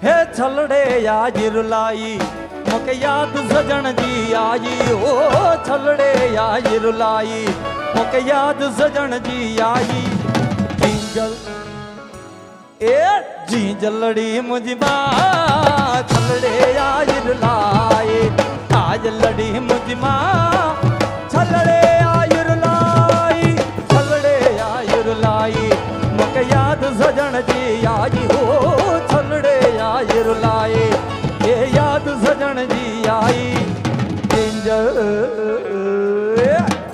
हे छलड़े याद रुलाई मोके याद सजन जी आई। ओ छलड़े याद रुलाई मोके याद सजन जी आई। जींजल ए जींजलड़ी मुझी माँ छलड़े याद रुलाई। आज लड़ी मुझी माँ छलड़े याद रुलाई। छलड़े याद रुलाई मोके याद सजन जी आई। हो छलड़े याद रुलाई ये याद सजन जी आई।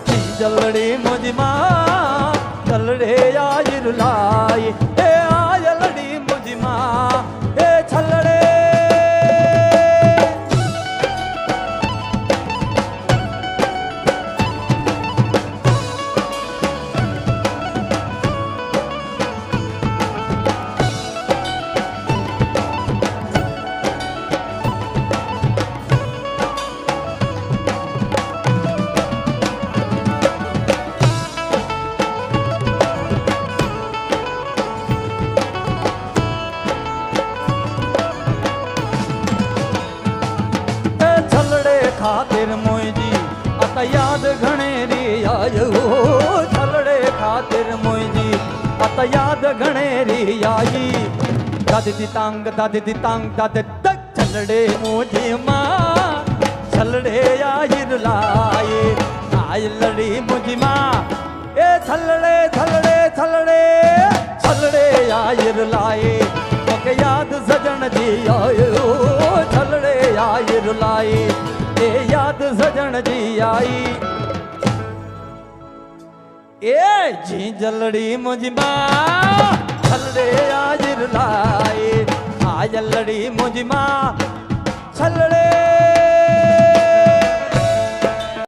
जींजलड़ी मुझी माँ छलड़े याद रुलाई। ए आज लड़ी मुझी माँ ए छलड़े। खातिर मोजी अता याद घणेरी आयो। छलड़े खातिर मोजी अता याद घणेरी आई। दादी दी तांग दादी दी तांग दादी तक छलड़े मोजी माँ छलड़े आई रुलाए। आई लड़ी मुझी माँ ए छलड़े छलड़े छलड़े छलड़े आई रुलाए मोके याद सजन जी आयो। छलड़े आई रुलाए ए याद सजन जी आई। ए जींजलड़ी मुझी माँ छलड़े आज रुलाए। आज लड़ी मुझी माँ छलड़े